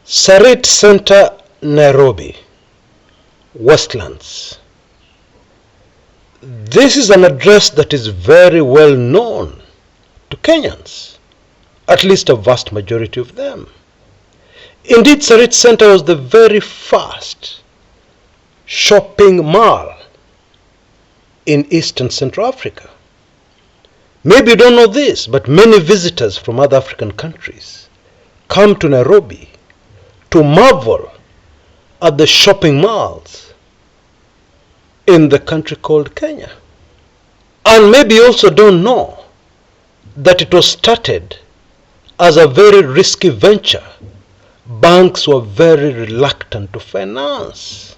Sarit Center, Nairobi, Westlands. This is an address that is very well known to Kenyans, at least a vast majority of them. Indeed, Sarit Center was the very first shopping mall in East and Central Africa. Maybe you don't know this, but many visitors from other African countries come to Nairobi to marvel at the shopping malls in the country called Kenya. And maybe you also don't know that it was started as a very risky venture. Banks were very reluctant to finance.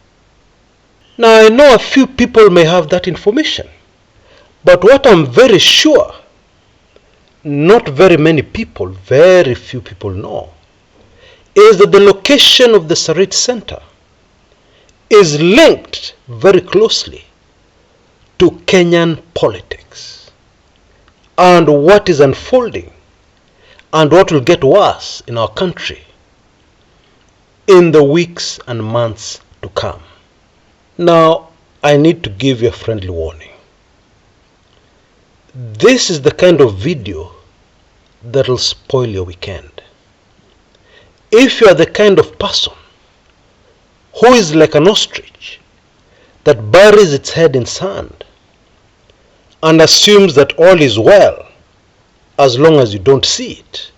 Now, I know a few people may have that information, but what I'm very sure, not very many people, very few people know, is that the location of the Sarit Center is linked very closely to Kenyan politics and what is unfolding and what will get worse in our country in the weeks and months to come. Now, I need to give you a friendly warning. This is the kind of video that will spoil your weekend. If you are the kind of person who is like an ostrich that buries its head in sand and assumes that all is well as long as you don't see it,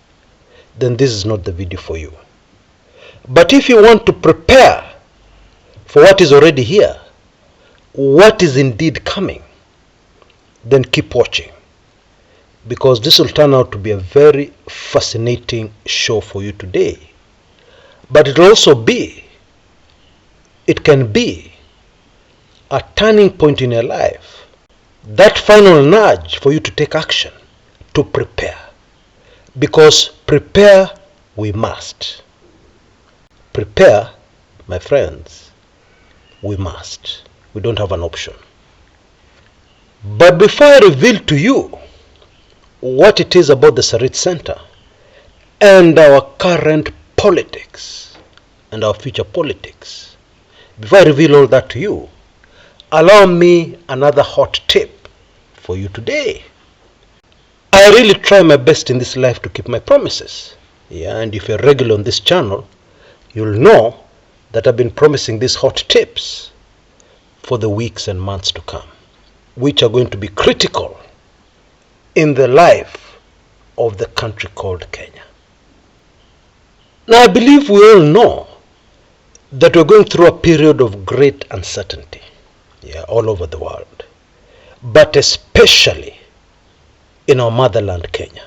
then this is not the video for you. But if you want to prepare for what is already here, what is indeed coming, then keep watching, because this will turn out to be a very fascinating show for you today. But it will also be, it can be a turning point in your life, that final nudge for you to take action, to prepare. Because prepare we must. Prepare, my friends, we must. We don't have an option. But before I reveal to you what it is about the Sarit Center and our current politics and our future politics, before I reveal all that to you, allow me another hot tip for you today. I really try my best in this life to keep my promises. And if you're regular on this channel, you'll know that I've been promising these hot tips for the weeks and months to come, which are going to be critical in the life of the country called Kenya. Now, I believe we all know that we're going through a period of great uncertainty, all over the world, but especially in our motherland, Kenya.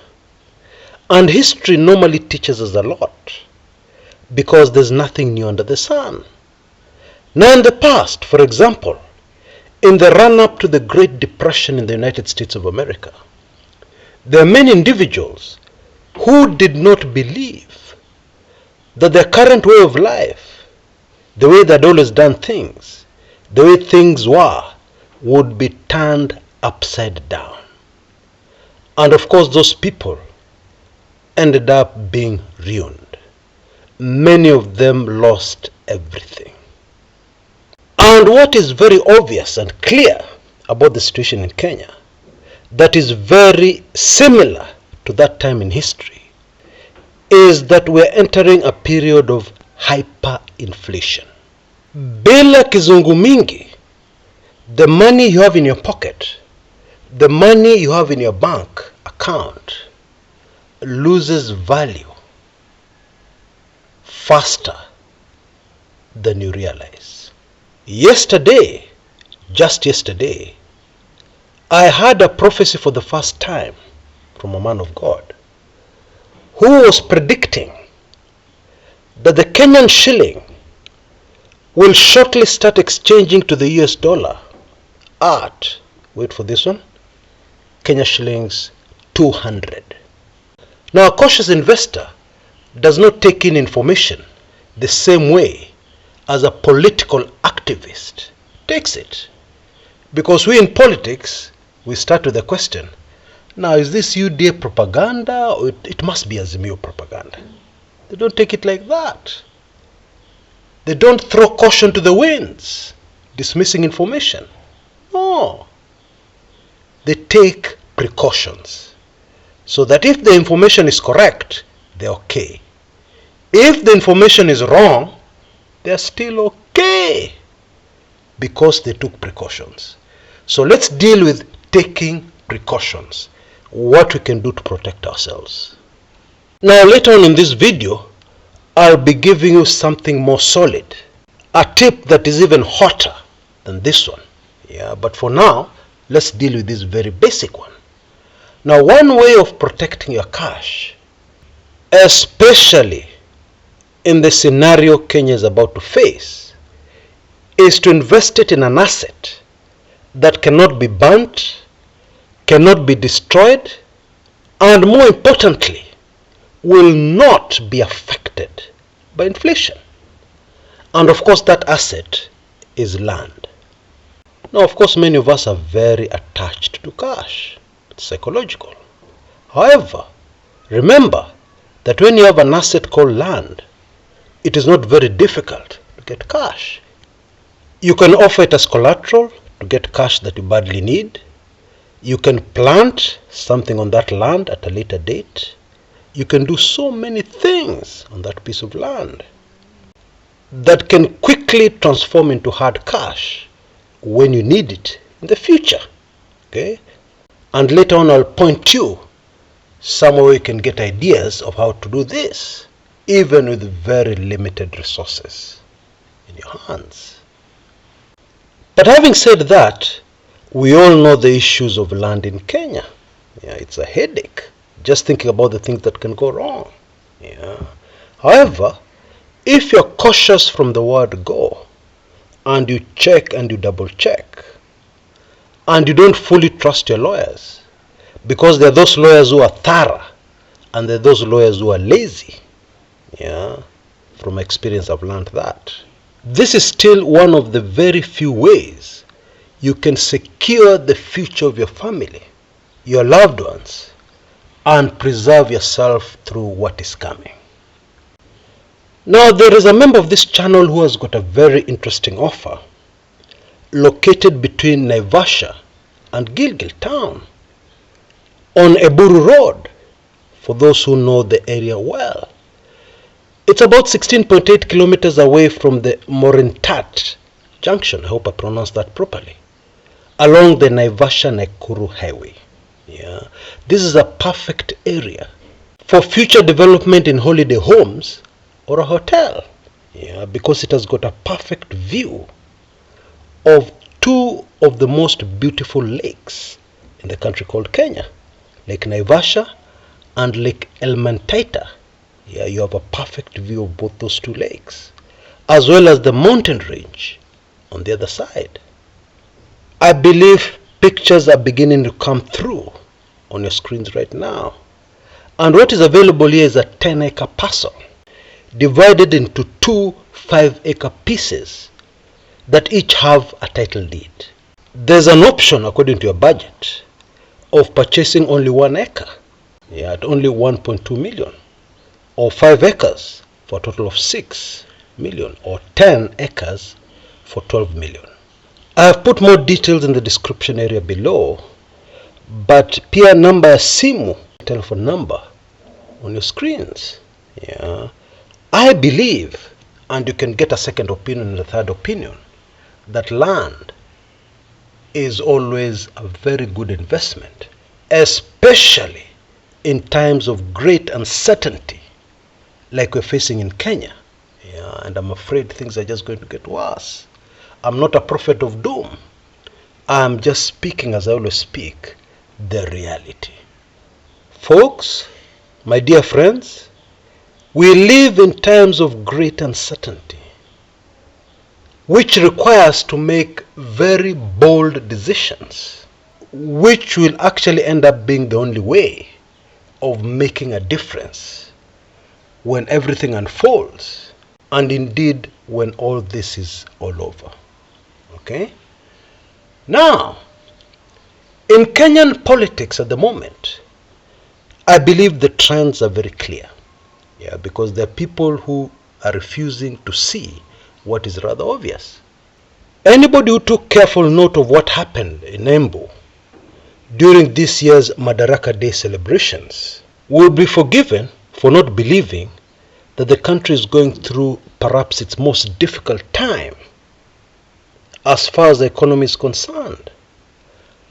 And history normally teaches us a lot, because there's nothing new under the sun. Now, in the past, for example, in the run-up to the Great Depression in the United States of America, there are many individuals who did not believe that their current way of life, the way they'd always done things, the way things were, would be turned upside down. And of course, those people ended up being ruined. Many of them lost everything. And what is very obvious and clear about the situation in Kenya, that is very similar to that time in history, is that we're entering a period of hyperinflation. Bila kizungu mingi, the money you have in your pocket, the money you have in your bank account, loses value faster than you realize. Yesterday, just yesterday, I had a prophecy for the first time from a man of God who was predicting that the Kenyan shilling will shortly start exchanging to the US dollar at, wait for this one, Kenya shillings 200. Now, a cautious investor does not take in information the same way as a political activist takes it. Because we in politics, we start with the question, now is this UDA propaganda or it must be Azimio propaganda? They don't take it like that. They don't throw caution to the winds, dismissing information. No. They take precautions so that if the information is correct, they're okay. If the information is wrong, they're still okay because they took precautions. So let's deal with taking precautions, what we can do to protect ourselves. Now later on in this video, I'll be giving you something more solid, a tip that is even hotter than this one. Yeah, but for now, let's deal with this very basic one. Now, one way of protecting your cash, especially in the scenario Kenya is about to face, is to invest it in an asset that cannot be burnt, cannot be destroyed, and more importantly, will not be affected by inflation. And of course, that asset is land. Now, of course, many of us are very attached to cash. It's psychological. However, remember that when you have an asset called land, it is not very difficult to get cash. You can offer it as collateral to get cash that you badly need. You can plant something on that land at a later date. You can do so many things on that piece of land that can quickly transform into hard cash when you need it in the future. Okay? And later on I'll point you somewhere where you can get ideas of how to do this, even with very limited resources in your hands. But having said that, we all know the issues of land in Kenya. Yeah, it's a headache just thinking about the things that can go wrong. Yeah. However, if you're cautious from the word go, and you check and you double check, and you don't fully trust your lawyers, because there are those lawyers who are thorough, and there are those lawyers who are lazy. Yeah, from experience I've learned that. This is still one of the very few ways you can secure the future of your family, your loved ones, and preserve yourself through what is coming. Now, there is a member of this channel who has got a very interesting offer located between Naivasha and Gilgil town on Eburu Road, for those who know the area well. It's about 16.8 kilometers away from the Morintat junction, I hope I pronounced that properly, along the Naivasha-Nakuru highway. Yeah. This is a perfect area for future development in holiday homes or a hotel. Yeah, because it has got a perfect view of two of the most beautiful lakes in the country called Kenya, Lake Naivasha and Lake Elmantaita. Yeah, you have a perfect view of both those two lakes, as well as the mountain range on the other side. I believe pictures are beginning to come through on your screens right now. And what is available here is a 10-acre parcel divided into two 5-acre pieces that each have a title deed. There's an option, according to your budget, of purchasing only 1 acre, yeah, at only 1.2 million, or 5 acres for a total of 6 million, or 10 acres for 12 million. I have put more details in the description area below, but pia namba ya simu, telephone number, on your screens. Yeah. I believe, and you can get a second opinion and a third opinion, that land is always a very good investment, especially in times of great uncertainty like we're facing in Kenya. Yeah, and I'm afraid things are just going to get worse. I'm not a prophet of doom. I'm just speaking, as I always speak, the reality. Folks, my dear friends, we live in times of great uncertainty, which requires to make very bold decisions, which will actually end up being the only way of making a difference when everything unfolds, and indeed when all this is all over. Okay? Now, in Kenyan politics at the moment, I believe the trends are very clear. Yeah, because there are people who are refusing to see what is rather obvious. Anybody who took careful note of what happened in Embu during this year's Madaraka Day celebrations will be forgiven for not believing that the country is going through perhaps its most difficult time as far as the economy is concerned.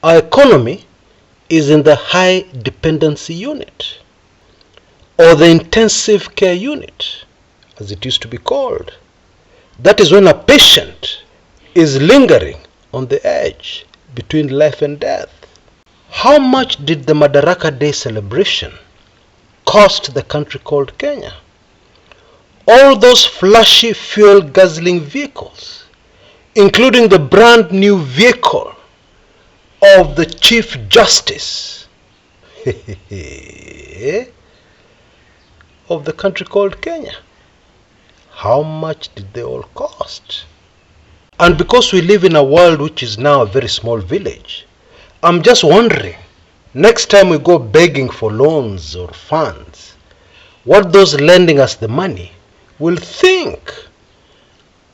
Our economy is in the high dependency unit, or the intensive care unit, as it used to be called. That is when a patient is lingering on the edge between life and death. How much did the Madaraka Day celebration cost the country called Kenya? All those flashy fuel guzzling vehicles, including the brand new vehicle of the Chief Justice of the country called Kenya. How much did they all cost? And because we live in a world which is now a very small village, I'm just wondering, next time we go begging for loans or funds, what those lending us the money will think,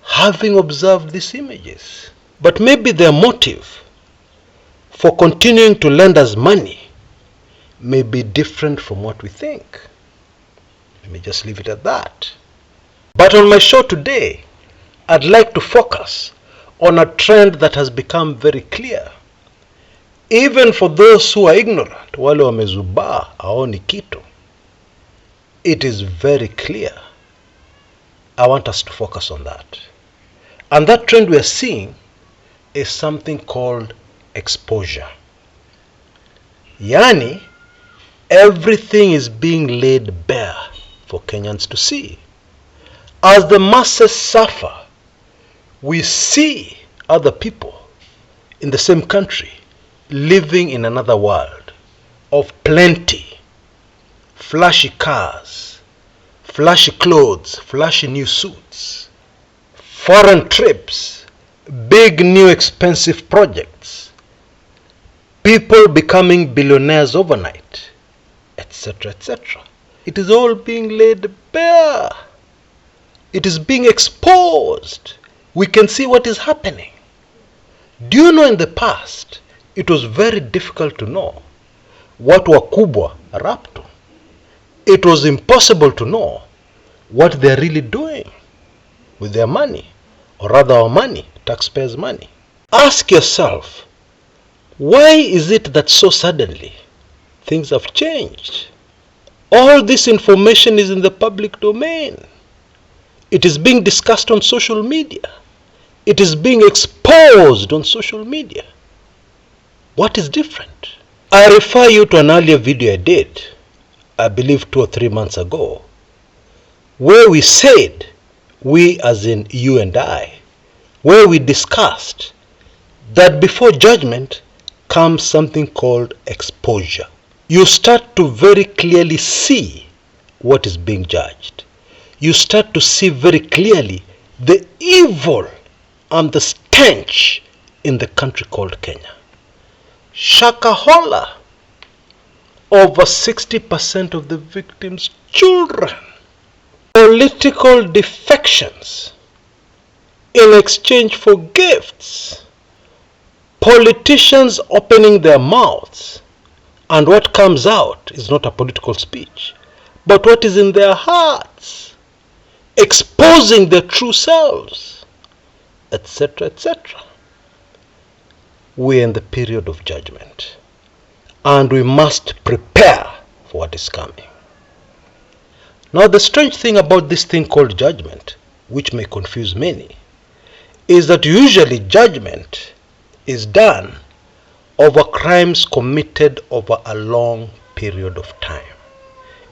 having observed these images. But maybe their motive for continuing to lend us money may be different from what we think. Let me just leave it at that. But on my show today, I'd like to focus on a trend that has become very clear. Even for those who are ignorant, wale wamezubaa haoni kitu, it is very clear. I want us to focus on that. And that trend we are seeing is something called exposure. Yani, everything is being laid bare for Kenyans to see. As the masses suffer, we see other people in the same country living in another world of plenty, flashy cars, flashy clothes, flashy new suits, foreign trips, big new expensive projects, people becoming billionaires overnight, etc., etc. It is all being laid bare. It is being exposed. We can see what is happening. Do you know in the past, it was very difficult to know what wakubwa are up to. It was impossible to know what they're really doing with their money, or rather our money, taxpayers' money. Ask yourself, why is it that so suddenly things have changed? All this information is in the public domain. It is being discussed on social media. It is being exposed on social media. What is different? I refer you to an earlier video I did, I believe 2 or 3 months ago, where we said, we as in you and I, where we discussed that before judgment comes something called exposure. You start to very clearly see what is being judged. You start to see very clearly the evil and the stench in the country called Kenya. Shakahola, over 60% of the victims' children. Political defections in exchange for gifts. Politicians opening their mouths, and what comes out is not a political speech, but what is in their hearts, exposing their true selves, etc., etc. We are in the period of judgment, and we must prepare for what is coming. Now, the strange thing about this thing called judgment, which may confuse many, is that usually judgment is done over crimes committed over a long period of time.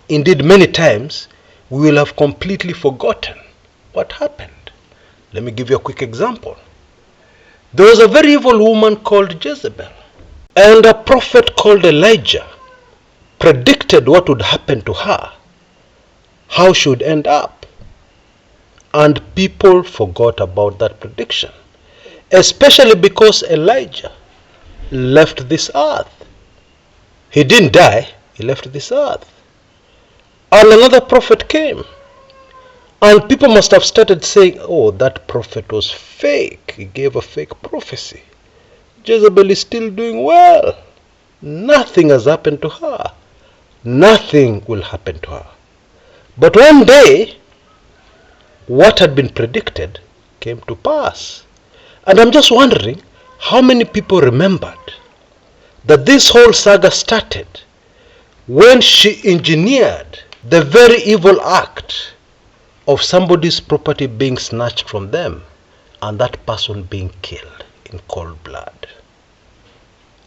Indeed, many times we will have completely forgotten what happened. Let me give you a quick example. There was a very evil woman called Jezebel, and a prophet called Elijah predicted what would happen to her, how she would end up. And people forgot about that prediction, especially because Elijah left this earth. He didn't die, he left this earth. And another prophet came, And people must have started saying, oh, that prophet was fake. He gave a fake prophecy. Jezebel is still doing well. Nothing has happened to her. Nothing will happen to her. But one day, what had been predicted came to pass. And I'm just wondering how many people remembered that this whole saga started when she engineered the very evil act of somebody's property being snatched from them and that person being killed in cold blood.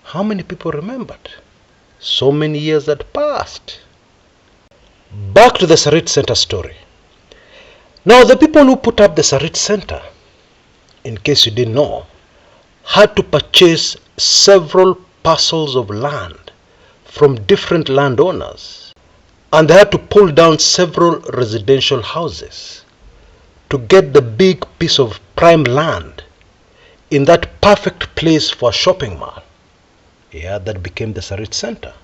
How many people remembered? So many years had passed. Back to the Sarit Center story. Now the people who put up the Sarit Center, in case you didn't know, had to purchase several parcels of land from different landowners, and they had to pull down several residential houses to get the big piece of prime land in that perfect place for a shopping mall. Yeah, that became the Sarit Center.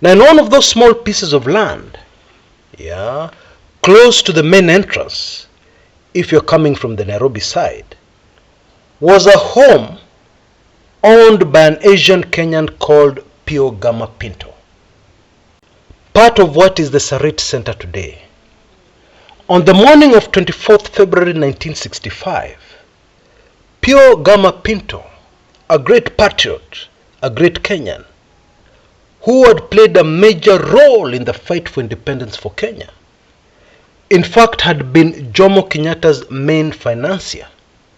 Now in one of those small pieces of land, yeah, close to the main entrance, if you're coming from the Nairobi side, was a home owned by an Asian Kenyan called Pio Gama Pinto. Part of what is the Sarit Center today. On the morning of 24th February 1965, Pio Gama Pinto, a great patriot, a great Kenyan, who had played a major role in the fight for independence for Kenya, in fact had been Jomo Kenyatta's main financier.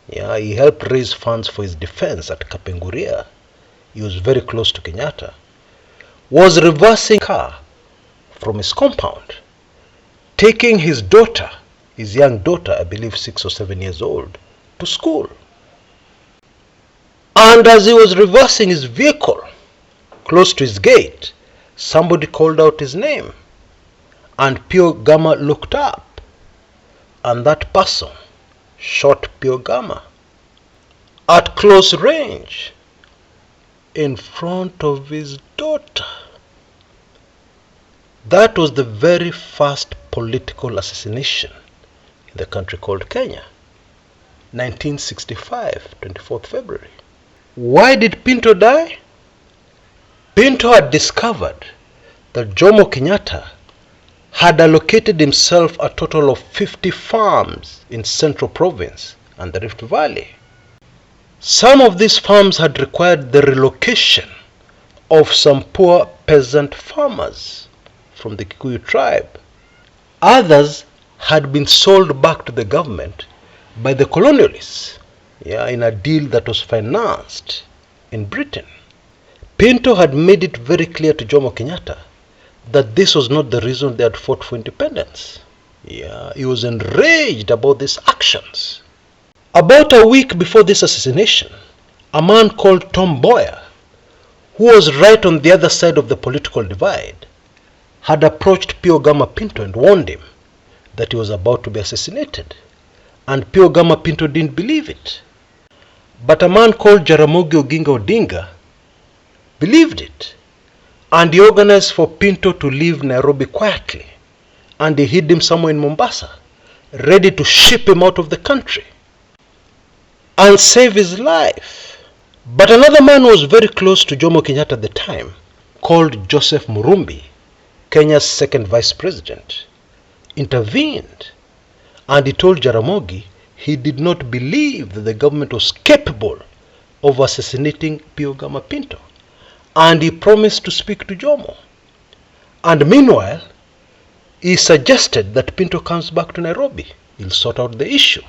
Yeah, he helped raise funds for his defense at Kapenguria. He was very close to Kenyatta. Was reversing a car from his compound, taking his daughter, his young daughter, I believe 6 or 7 years old, to school. And as he was reversing his vehicle close to his gate, somebody called out his name, and Pio Gama looked up, and that person shot Pio Gama at close range in front of his daughter. That was the very first political assassination in the country called Kenya. 1965, 24th February. Why did Pinto die? Pinto had discovered that Jomo Kenyatta had allocated himself a total of 50 farms in Central Province and the Rift Valley. Some of these farms had required the relocation of some poor peasant farmers from the Kikuyu tribe. Others had been sold back to the government by the colonialists, in a deal that was financed in Britain. Pinto had made it very clear to Jomo Kenyatta that this was not the reason they had fought for independence. He was enraged about these actions. About a week before this assassination, a man called Tom Boyer, who was right on the other side of the political divide, had approached Pio Gama Pinto and warned him that he was about to be assassinated. And Pio Gama Pinto didn't believe it. But a man called Jaramogi Oginga Odinga believed it. And he organized for Pinto to leave Nairobi quietly. And he hid him somewhere in Mombasa, ready to ship him out of the country and save his life. But another man who was very close to Jomo Kenyatta at the time, called Joseph Murumbi, Kenya's second vice president, intervened, and he told Jaramogi he did not believe that the government was capable of assassinating Pio Gama Pinto, and he promised to speak to Jomo. And meanwhile, he suggested that Pinto comes back to Nairobi. He'll sort out the issue.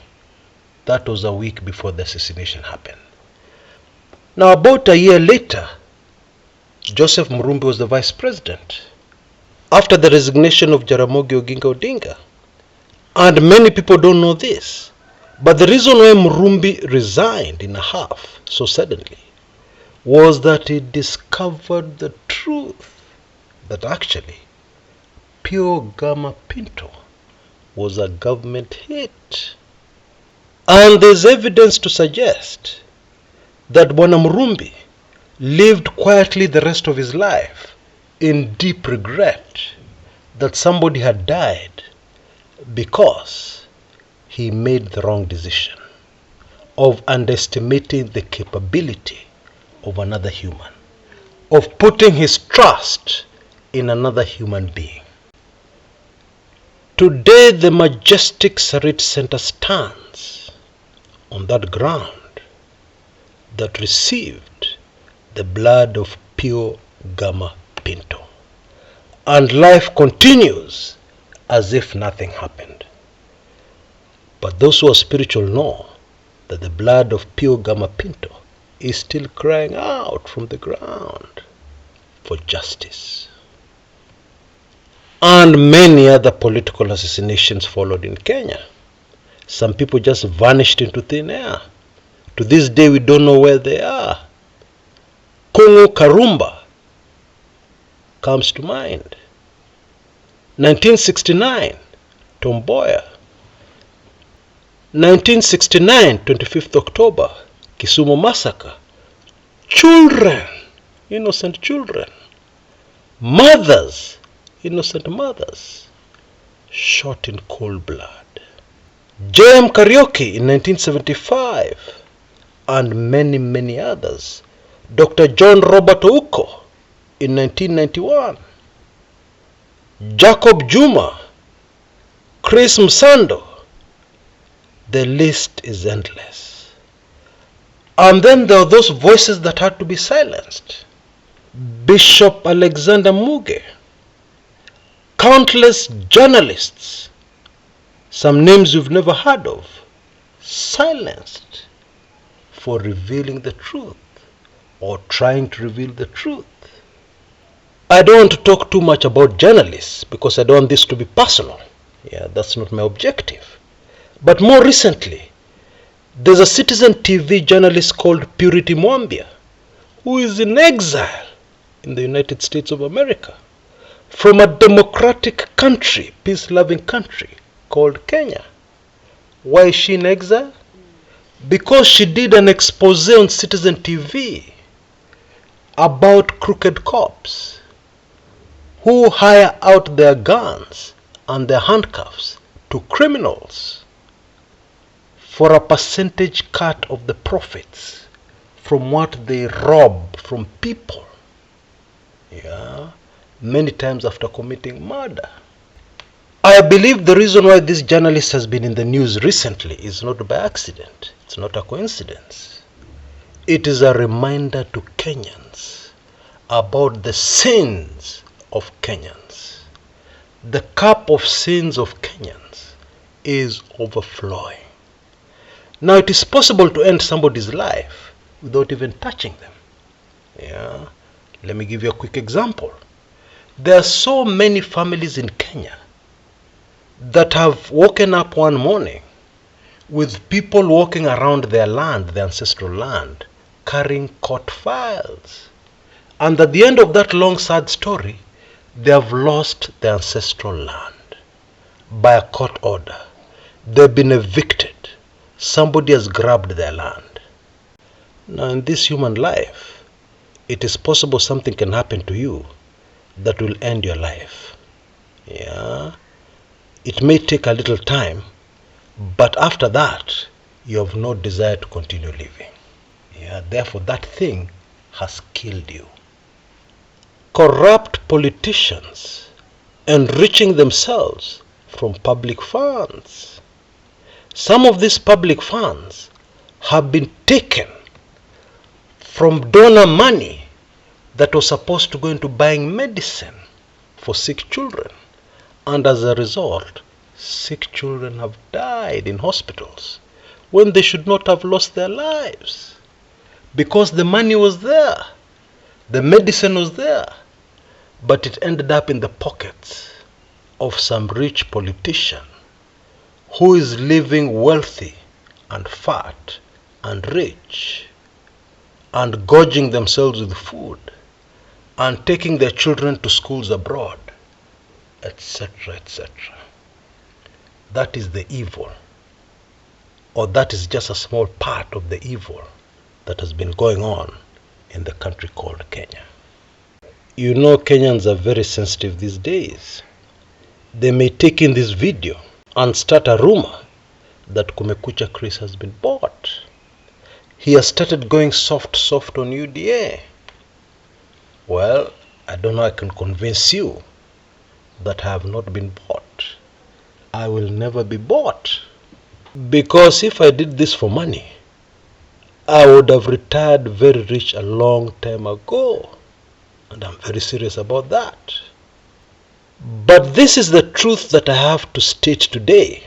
That was a week before the assassination happened. Now, about a year later, Joseph Murumbi was the vice president, after the resignation of Jaramogi Oginga Odinga. And many people don't know this, but the reason why Murumbi resigned in a half so suddenly was that he discovered the truth that actually Pio Gama Pinto was a government hit. And there's evidence to suggest that Bwana Murumbi lived quietly the rest of his life in deep regret that somebody had died because he made the wrong decision of underestimating the capability of another human, of putting his trust in another human being. Today, the majestic Sarit Center stands on that ground that received the blood of Pio Gama Pinto. And life continues as if nothing happened. But those who are spiritual know that the blood of Pio Gama Pinto is still crying out from the ground for justice. And many other political assassinations followed in Kenya. Some people just vanished into thin air. To this day, we don't know where they are. Kongo Karumba comes to mind. 1969, Tom Mboya. 1969, 25th October, Kisumu massacre. Children, innocent children. Mothers, innocent mothers, shot in cold blood. JM Karaoke in 1975, and many, many others. Dr. John Robert Ouko in 1991. Jacob Juma, Chris Msando. The list is endless. And then there are those voices that had to be silenced. Bishop Alexander Muge, countless journalists, some names you've never heard of, silenced for revealing the truth or trying to reveal the truth. I don't want to talk too much about journalists because I don't want this to be personal. Yeah, that's not my objective. But more recently, there's a Citizen TV journalist called Purity Mwambia who is in exile in the United States of America from a democratic country, peace-loving country called Kenya. Why is she in exile? Because she did an expose on Citizen TV about crooked cops who hire out their guns and their handcuffs to criminals for a percentage cut of the profits from what they rob from people. Yeah, many times after committing murder. I believe the reason why this journalist has been in the news recently is not by accident. It's not a coincidence. It is a reminder to Kenyans about the sins of Kenyans. The cup of sins of Kenyans is overflowing. Now, it is possible to end somebody's life without even touching them. Yeah. Let me give you a quick example. There are so many families in Kenya that have woken up one morning with people walking around their land, their ancestral land, carrying court files. And at the end of that long, sad story, they have lost their ancestral land by a court order. They've been evicted. Somebody has grabbed their land. Now, in this human life, it is possible something can happen to you that will end your life. Yeah. It may take a little time, but after that, you have no desire to continue living. Yeah. Therefore, that thing has killed you. Corrupt politicians enriching themselves from public funds. Some of these public funds have been taken from donor money that was supposed to go into buying medicine for sick children. And as a result, sick children have died in hospitals when they should not have lost their lives. Because the money was there, the medicine was there, but it ended up in the pockets of some rich politician who is living wealthy and fat and rich and gorging themselves with food and taking their children to schools abroad, etc., etc. That is the evil, or that is just a small part of the evil that has been going on in the country called Kenya. You know, Kenyans are very sensitive these days. They may take in this video and start a rumor that Kumekucha Kshs has been bought. He has started going soft on UDA. Well, I don't know I can convince you that I have not been bought. I will never be bought. Because if I did this for money, I would have retired very rich a long time ago. And I'm very serious about that. But this is the truth that I have to state today,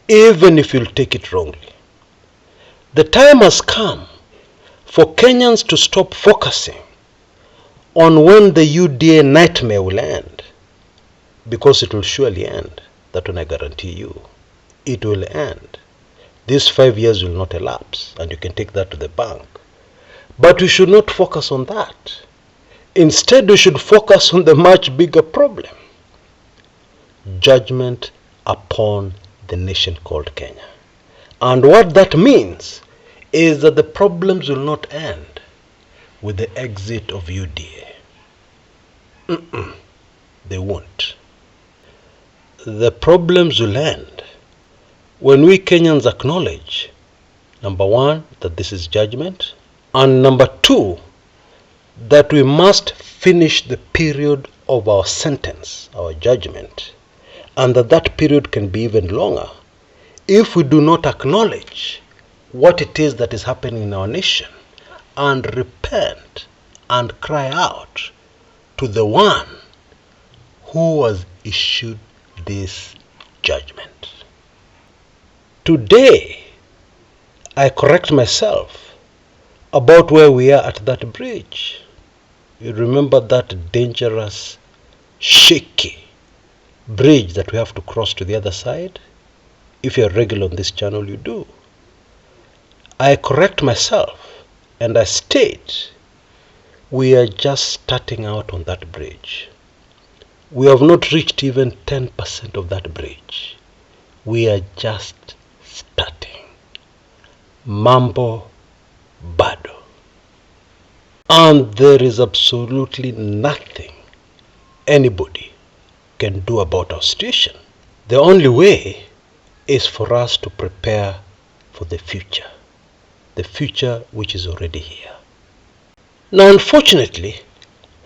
even if you'll take it wrongly. The time has come for Kenyans to stop focusing on when the UDA nightmare will end, because it will surely end. That one I guarantee you. It will end. These 5 years will not elapse, and you can take that to the bank. But we should not focus on that. Instead, we should focus on the much bigger problem: judgment upon the nation called Kenya. And what that means is that the problems will not end with the exit of UDA. They won't. The problems will end when we Kenyans acknowledge, number one, that this is judgment, and number two, that we must finish the period of our sentence, our judgment, and that period can be even longer if we do not acknowledge what it is that is happening in our nation and repent and cry out to the one who has issued this judgment. Today, I correct myself about where we are at that bridge. You remember that dangerous, shaky bridge that we have to cross to the other side? If you're regular on this channel, you do. I correct myself and I state we are just starting out on that bridge. We have not reached even 10% of that bridge. We are just starting. Mambo bado. And there is absolutely nothing anybody can do about our situation. The only way is for us to prepare for the future which is already here. Now, unfortunately,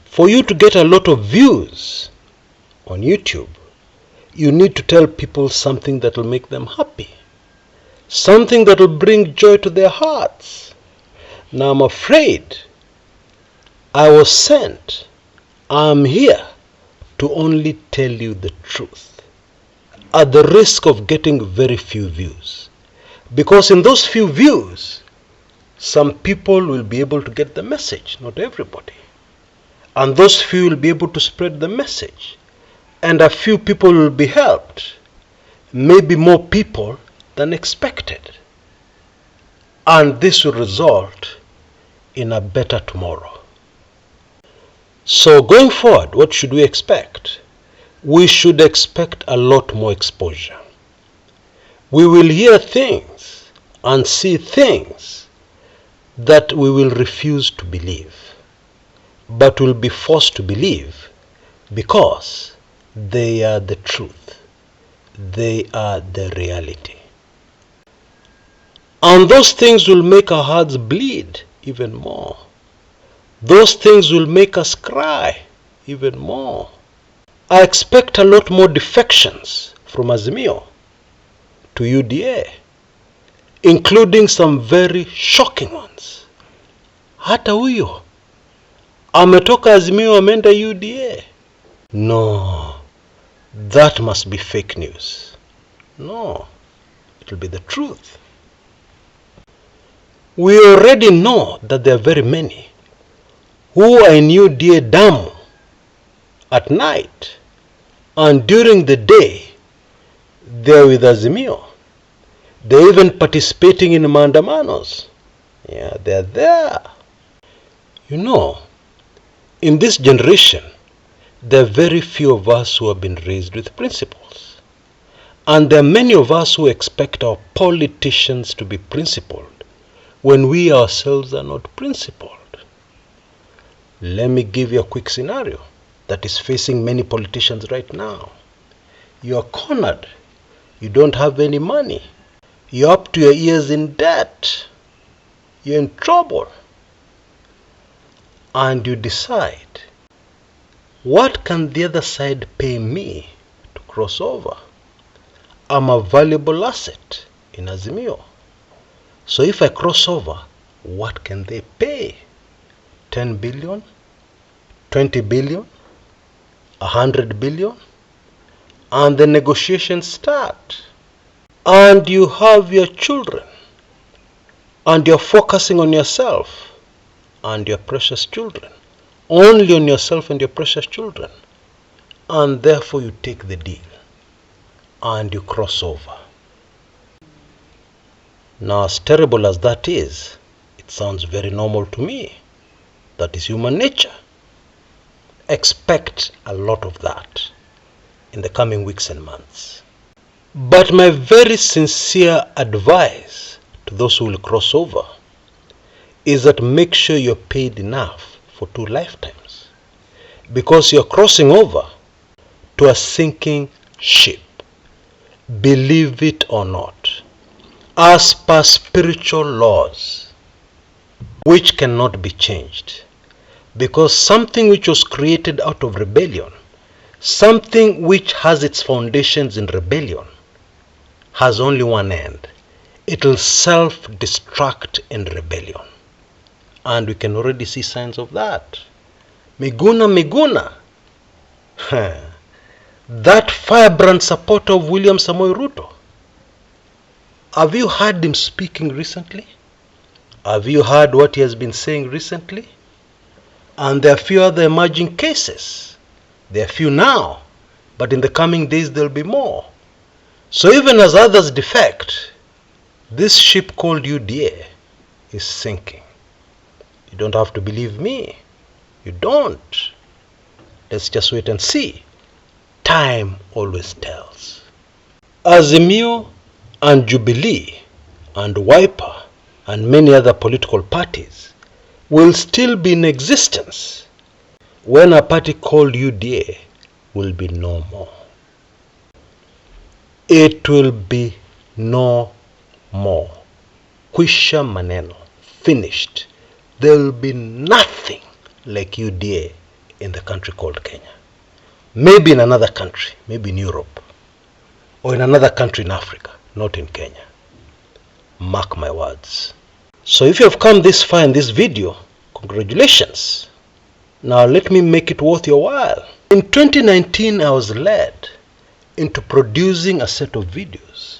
for you to get a lot of views on YouTube, you need to tell people something that will make them happy, something that will bring joy to their hearts. Now, I'm afraid I was sent. I'm here to only tell you the truth, at the risk of getting very few views. Because in those few views, some people will be able to get the message, not everybody. And those few will be able to spread the message. And a few people will be helped. Maybe more people than expected. And this will result in a better tomorrow. So going forward, what should we expect? We should expect a lot more exposure. We will hear things and see things that we will refuse to believe, but will be forced to believe because they are the truth. They are the reality. And those things will make our hearts bleed even more. Those things will make us cry even more. I expect a lot more defections from Azimio to UDA, including some very shocking ones. Hata huyo ametoka Azimio ameenda UDA. No, that must be fake news. No, it will be the truth. We already know that there are very many who are in UDA damu at night, and during the day they are with Azimio. They're even participating in maandamanos. Yeah, they're there. You know, in this generation, there are very few of us who have been raised with principles. And there are many of us who expect our politicians to be principled when we ourselves are not principled. Let me give you a quick scenario that is facing many politicians right now. You are cornered You don't have any money. You're up to your ears in debt. You're in trouble. And you decide, what can the other side pay me to cross over? I'm a valuable asset in Azimio. So if I cross over, what can they pay? 10 billion? 20 billion? 100 billion? And the negotiations start. And you have your children. And you're focusing on yourself and your precious children. Only on yourself and your precious children. And therefore you take the deal. And you cross over. Now, as terrible as that is, it sounds very normal to me. That is human nature. Expect a lot of that in the coming weeks and months. But my very sincere advice to those who will cross over is that make sure you're paid enough for 2 lifetimes. Because you're crossing over to a sinking ship. Believe it or not. As per spiritual laws, which cannot be changed. Because something which was created out of rebellion, something which has its foundations in rebellion, has only one end. It will self-destruct in rebellion. And we can already see signs of that. Miguna. That firebrand supporter of William Samoei Ruto. Have you heard him speaking recently? Have you heard what he has been saying recently? And there are few other emerging cases. There are few now, but in the coming days there will be more. So even as others defect, this ship called UDA is sinking. You don't have to believe me. You don't. Let's just wait and see. Time always tells. Azimio and Jubilee and Wiper and many other political parties will still be in existence when a party called UDA will be no more. It will be no more. Kwisha maneno. Finished. There will be nothing like UDA in the country called Kenya. Maybe in another country, maybe in Europe, or in another country in Africa, not in Kenya. Mark my words. So if you have come this far in this video, congratulations. Now let me make it worth your while. In 2019, I was led into producing a set of videos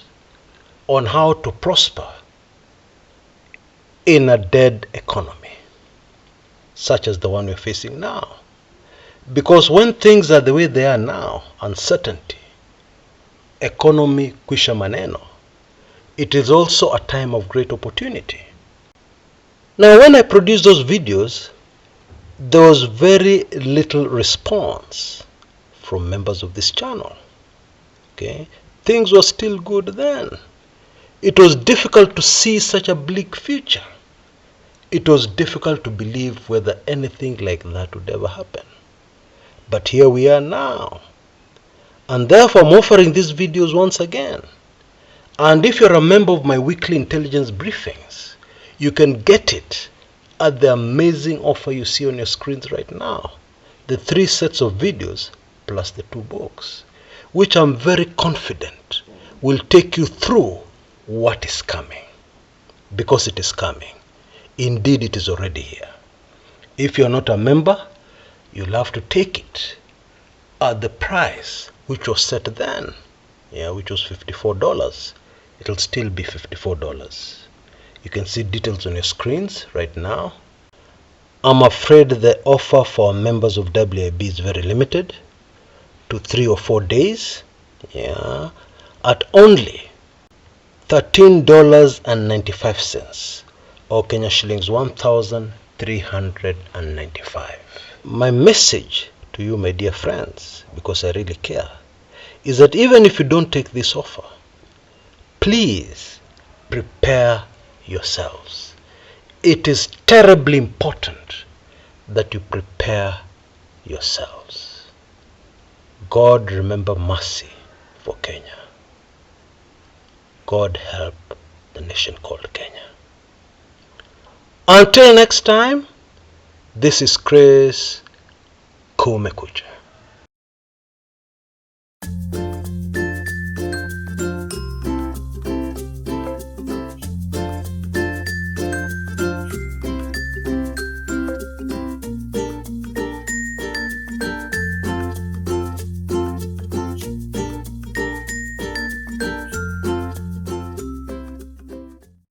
on how to prosper in a dead economy, such as the one we're facing now. Because when things are the way they are now, uncertainty, economy, kwisha maneno, it is also a time of great opportunity. Now when I produced those videos, there was very little response from members of this channel. Okay? Things were still good then. It was difficult to see such a bleak future. It was difficult to believe whether anything like that would ever happen. But here we are now. And therefore I'm offering these videos once again. And if you're a member of my weekly intelligence briefings, you can get it at the amazing offer you see on your screens right now. The 3 sets of videos plus the 2 books, which I'm very confident will take you through what is coming. Because it is coming. Indeed, it is already here. If you're not a member, you'll have to take it at the price which was set then, which was $54. It'll still be $54. You can see details on your screens right now. I'm afraid the offer for members of WIB is very limited to 3 or 4 days, at only $13.95 or Kenya shillings 1,395. My message to you, my dear friends, because I really care, is that even if you don't take this offer, please prepare yourselves. It is terribly important that you prepare yourselves. God remember mercy for Kenya. God help the nation called Kenya. Until next time, this is Chris Kumekucha.